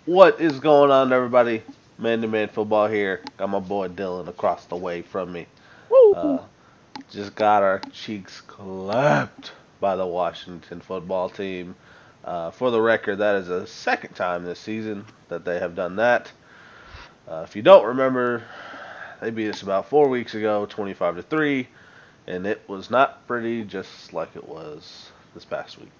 What is going on, everybody? Man to Man Football here. Got my boy Dylan across the way from me. Woo! Uh, just got our cheeks clapped by the Washington football team. For the record, that is the second time this season that they have done that. If you don't remember, they beat us about 4 weeks ago, 25-3, and it was not pretty, just like it was this past week.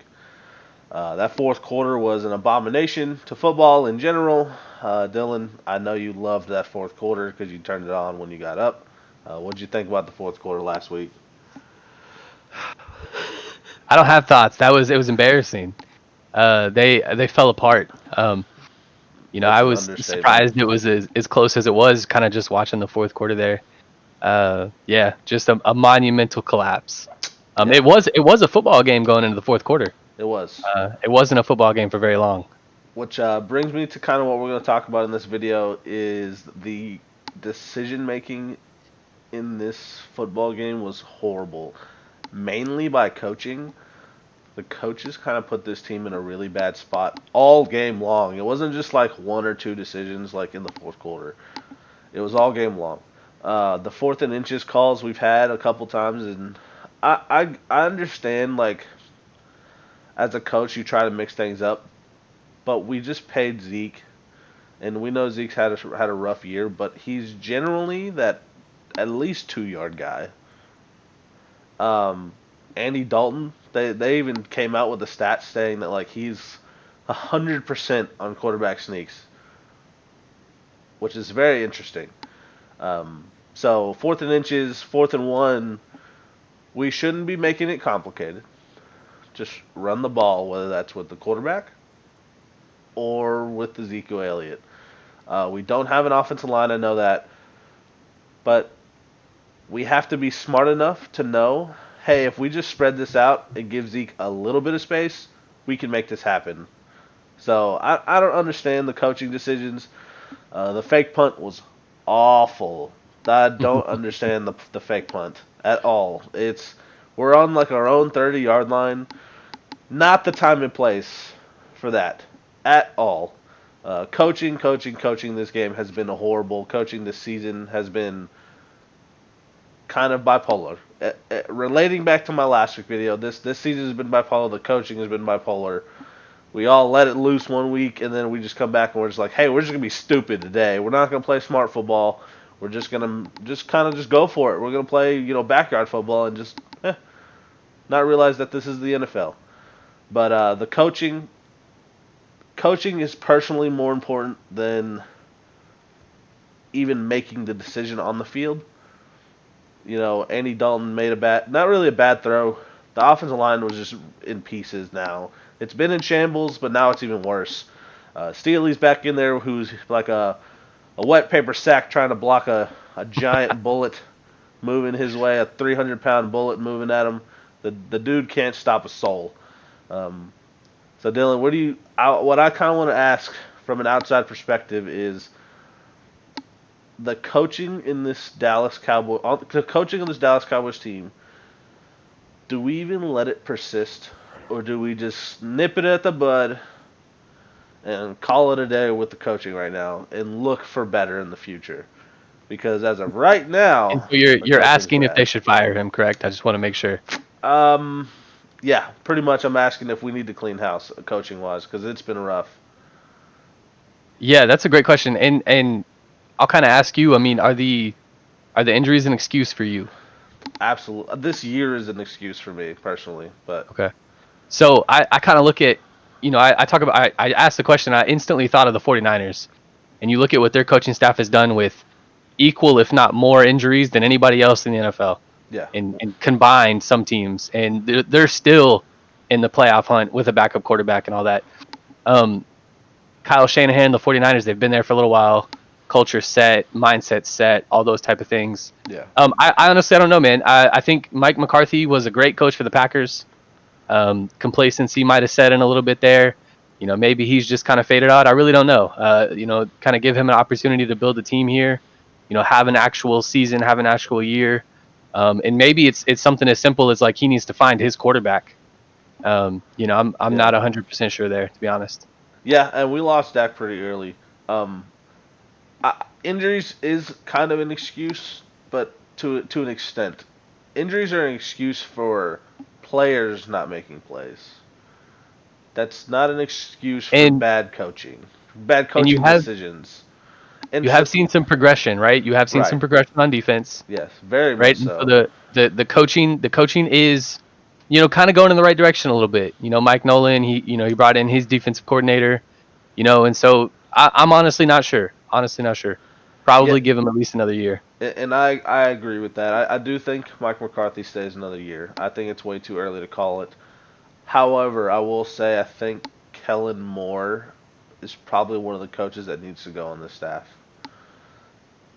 That fourth quarter was an abomination to football in general. Dylan, I know you loved that fourth quarter because you turned it on when you got up. What did you think about the fourth quarter last week? I don't have thoughts. It was embarrassing. They fell apart. I That's an was understatement. surprised it was as close as it was. Kind of just watching the fourth quarter there. Yeah, just a monumental collapse. Yeah, It was a football game going into the fourth quarter. it was. It wasn't a football game for very long. Which brings me to kind of what we're going to talk about in this video is the decision making in this football game was horrible, mainly by coaching. The coaches kind of put this team in a really bad spot all game long. It wasn't just like one or two decisions like in the fourth quarter. It was all game long. The fourth and inches calls we've had a couple times, and I understand like as a coach you try to mix things up, but we just paid Zeke, and we know Zeke's had a rough year, but he's generally that at least 2 yard guy. Um, Andy Dalton, they even came out with the stats saying that like he's 100% on quarterback sneaks, which is very interesting. So fourth and inches, 4th and 1, we shouldn't be making it complicated. Just run the ball, whether that's with the quarterback or with Ezekiel Elliott. We don't have an offensive line, I know that, but we have to be smart enough to know, hey, if we just spread this out and give Zeke a little bit of space, we can make this happen. So I don't understand the coaching decisions. The fake punt was awful. I don't understand the fake punt at all. We're on like our own 30-yard line. Not the time and place for that at all. Coaching this game has been horrible. Coaching this season has been kind of bipolar. Relating back to my last week video, this season has been bipolar. The coaching has been bipolar. We all let it loose one week, and then we just come back and we're just like, hey, we're just gonna be stupid today. We're not gonna play smart football. We're just gonna just kind of just go for it. We're gonna play backyard football and just not realize that this is the NFL. But the coaching is personally more important than even making the decision on the field. Andy Dalton made not really a bad throw. The offensive line was just in pieces now. It's been in shambles, but now it's even worse. Steely's back in there, who's like a wet paper sack trying to block a giant bullet moving his way, a 300-pound bullet moving at him. The dude can't stop a soul. So Dylan, what I kind of want to ask from an outside perspective is the coaching in this the coaching of this Dallas Cowboys team. Do we even let it persist, or do we just nip it at the bud and call it a day with the coaching right now and look for better in the future? Because as of right And now, so you're the you're coaching's asking if bad. they should fire him, correct? I just want to make sure. Um, yeah, pretty much. I'm asking if we need to clean house coaching wise because it's been rough. Yeah, that's a great question. And I'll kind of ask you. I mean, are the injuries an excuse for you? Absolutely, this year is an excuse for me personally, but Okay. So I kind of look at, I talk about, I asked the question, I instantly thought of the 49ers. And you look at what their coaching staff has done with equal, if not more, injuries than anybody else in the NFL, yeah, and combined some teams. And they're still in the playoff hunt with a backup quarterback and all that. Um, Kyle Shanahan, the 49ers, they've been there for a little while. Culture set, mindset set, all those type of things. yeah, I honestly, I don't know, man. I think Mike McCarthy was a great coach for the Packers. Complacency might have set in a little bit there. Maybe he's just kind of faded out. I really don't know. Kind of give him an opportunity to build a team here. Have an actual season, have an actual year, and maybe it's something as simple as like he needs to find his quarterback. I'm yeah. not 100% sure there, to be honest. Yeah, and we lost Dak pretty early. Um, Injuries is kind of an excuse, but to an extent, injuries are an excuse for players not making plays. That's not an excuse for And bad and coaching decisions. And you have seen some progression, right? You have seen right, some progression on defense, yes, very much right? And so so. the coaching is, kind of going in the right direction a little bit. Mike Nolan, he brought in his defensive coordinator, and so I'm honestly not sure. Honestly not sure. Yeah, Probably give him at least another year. and I agree with that. I do think Mike McCarthy stays another year. I think it's way too early to call it. However, I will say I think Kellen Moore is probably one of the coaches that needs to go on the staff.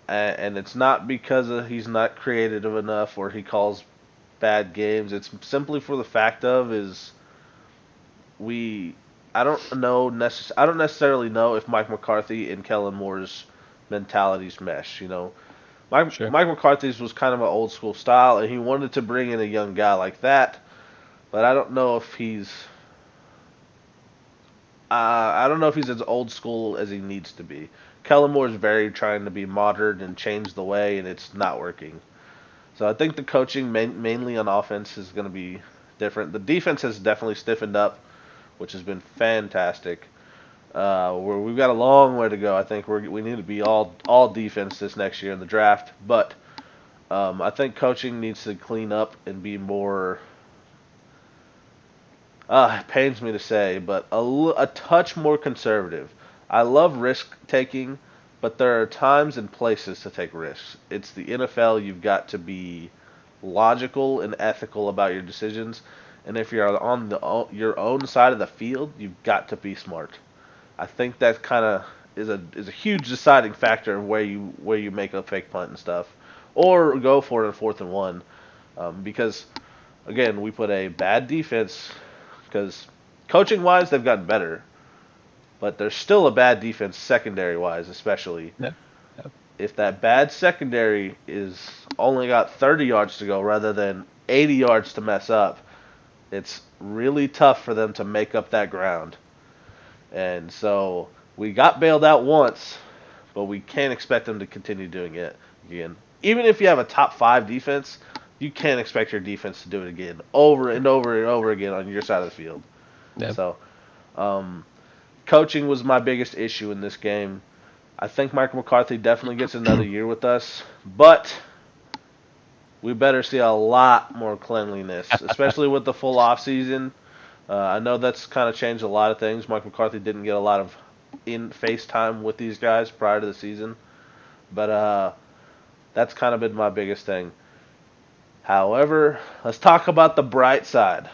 And it's not because he's not creative enough or he calls bad games. It's simply for the fact of is we I don't necessarily know if Mike McCarthy and Kellen Moore's mentalities mesh. Sure. Mike McCarthy's was kind of an old school style, and he wanted to bring in a young guy like that. But I don't know if he's as old school as he needs to be. Kellen Moore is very trying to be modern and change the way, and it's not working. So I think the coaching mainly on offense is going to be different. The defense has definitely stiffened up, which has been fantastic. We've got a long way to go. I think we need to be all defense this next year in the draft, but I think coaching needs to clean up and be more. It pains me to say, but a touch more conservative. I love risk taking, but there are times and places to take risks. It's the NFL. You've got to be logical and ethical about your decisions, and if you're on your own side of the field, you've got to be smart. I think that kind of is a huge deciding factor of where you make a fake punt and stuff, or go for it on 4th and 1, because again we put a bad defense because coaching wise they've gotten better, but there's still a bad defense secondary wise, especially Yeah. Yeah. if that bad secondary is only got 30 yards to go rather than 80 yards to mess up. It's really tough for them to make up that ground. And so we got bailed out once, but we can't expect them to continue doing it again. Even if you have a top 5 defense, you can't expect your defense to do it again over and over and over again on your side of the field. Yeah. So, um, coaching was my biggest issue in this game. I think Michael McCarthy definitely gets another year with us, but we better see a lot more cleanliness, especially with the full off season. I know that's kind of changed a lot of things. Mike McCarthy didn't get a lot of in face time with these guys prior to the season, but that's kind of been my biggest thing. However, let's talk about the bright side.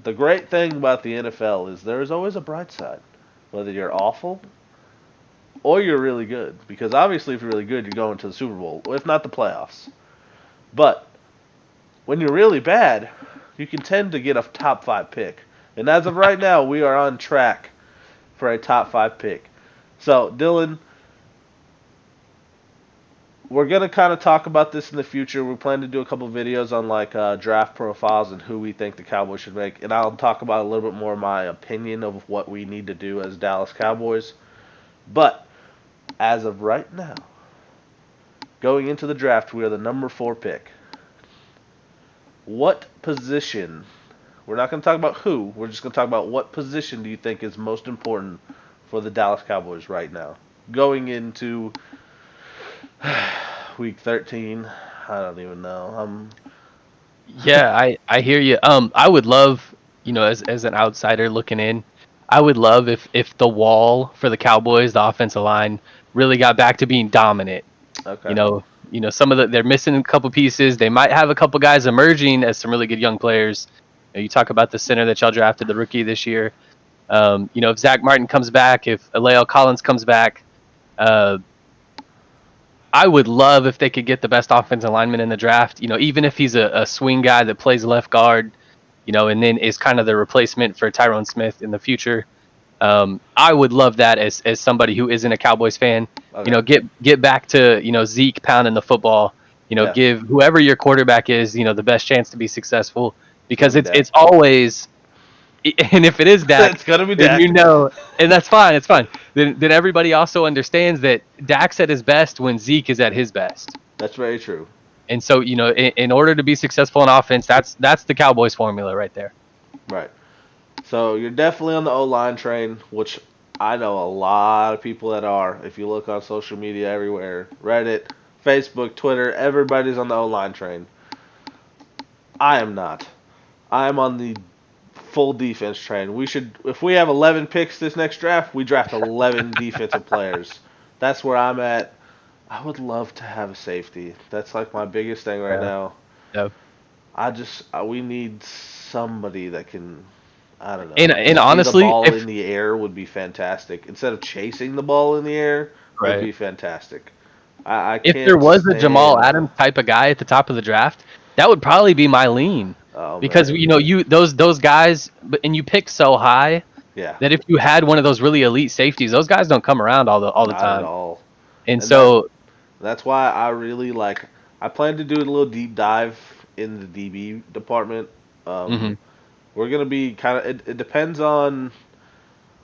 The great thing about the NFL is there is always a bright side, whether you're awful or you're really good. Because obviously, if you're really good, you're going to the Super Bowl, if not the playoffs. But when you're really bad, you can tend to get a top 5 pick. And as of right now, we are on track for a top 5 pick. So, Dylan, we're going to kind of talk about this in the future. We plan to do a couple videos on draft profiles and who we think the Cowboys should make. And I'll talk about a little bit more my opinion of what we need to do as Dallas Cowboys. But as of right now, going into the draft, we are the number 4 pick. What position? We're not going to talk about who. We're just going to talk about what position do you think is most important for the Dallas Cowboys right now? Going into week 13, I don't even know. Yeah, I hear you. I would love, as an outsider looking in, I would love if the wall for the Cowboys, the offensive line, really got back to being dominant. You Okay. know, some of they're missing a couple pieces. They might have a couple guys emerging as some really good young players. You talk about the center that y'all drafted, the rookie this year. If Zach Martin comes back, if Aleo Collins comes back, uh, I would love if they could get the best offensive lineman in the draft. Even if he's a swing guy that plays left guard, and then is kind of the replacement for Tyrone Smith in the future. I would love that as somebody who isn't a Cowboys fan. Okay. Get back to Zeke pounding the football. Yeah. Give whoever your quarterback is the best chance to be successful It's gonna because be it's Dak. it's always And if it is Dak, It's gonna be then Dak. and that's fine. It's fine. Then everybody also understands that Dak's at his best when Zeke is at his best. That's very true. And so, in order to be successful in offense, that's the Cowboys formula right there. Right. So you're definitely on the O line train, which I know a lot of people that are. If you look on social media everywhere, Reddit, Facebook, Twitter, everybody's on the O line train. I am not. I am on the full defense train. We should, if we have 11 picks this next draft, we draft 11 defensive players. That's where I'm at. I would love to have a safety. That's like my biggest thing right Yeah. now. So, We need somebody that can, I don't know, and see the honestly, ball if in the air would be fantastic. Instead of chasing the ball in the air, would right, be fantastic. I if there can't was a Jamal stand. Adams type of guy at the top of the draft, that would probably be my lean. Oh Because man, you those guys, and you pick so high yeah, that if you had one of those really elite safeties, those guys don't come around all the not at time. all. And And that so, that's why I really like. I plan to do a little deep dive in the DB department. Um, mhm. we're gonna be kind of. It depends on.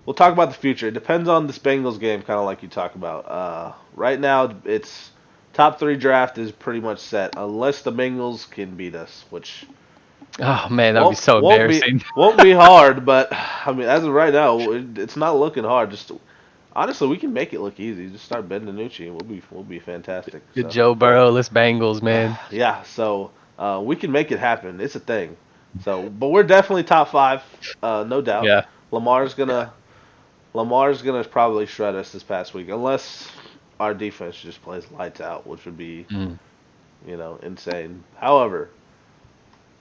We'll talk about the future. It depends on this Bengals game, kind of like you talk about. Right now, it's top three draft is pretty much set, unless the Bengals can beat us, which Oh man, that would be won't so won't be embarrassing. won't be hard. But I mean, as of right now, it's not looking hard. Just honestly, we can make it look easy. Just start Ben DiNucci, and we'll be fantastic. Good So Joe Burrow-less Bengals, man. yeah, so we can make it happen. It's a thing. So, but we're definitely top five, no doubt. Yeah. Lamar's gonna Lamar's gonna probably shred us this past week, unless our defense just plays lights out, which would be, Mm. insane. However,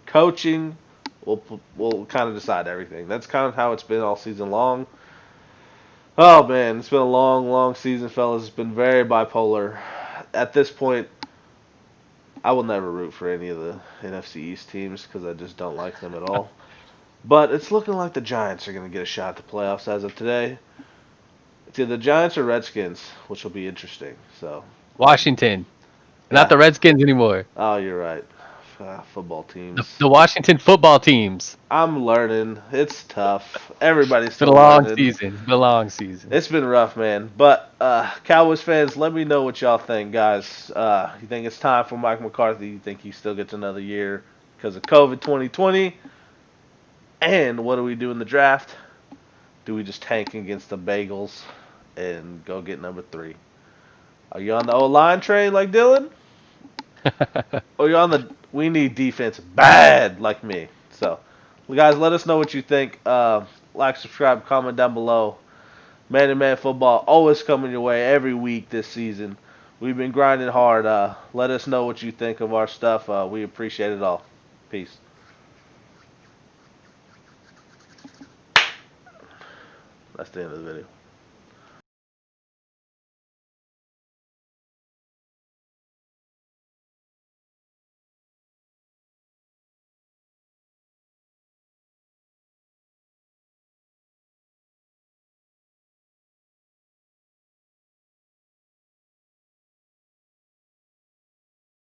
coaching will kind of decide everything. That's kind of how it's been all season long. Oh man, it's been a long, long season, fellas. It's been very bipolar. At this point, I will never root for any of the NFC East teams because I just don't like them at all. But it's looking like the Giants are going to get a shot at the playoffs as of today. It's either the Giants or Redskins, which will be interesting. So, Washington, not yeah. the Redskins anymore. Oh, you're right. Football The, teams. the Washington football teams. I'm learning. It's tough. Everybody's It's been a still long learning. season. It's been a long season. It's been rough, man. But Cowboys fans, let me know what y'all think, guys. You think it's time for Mike McCarthy? You think he still gets another year because of COVID 2020? And what do we do in the draft? Do we just tank against the Bagels and go get number 3? Are you on the O-line train like Dylan? Or are you on the we need defense bad like me? So, guys, let us know what you think. Like, subscribe, comment down below. Man football always coming your way every week this season. We've been grinding hard. Let us know what you think of our stuff. We appreciate it all. Peace. That's the end of the video.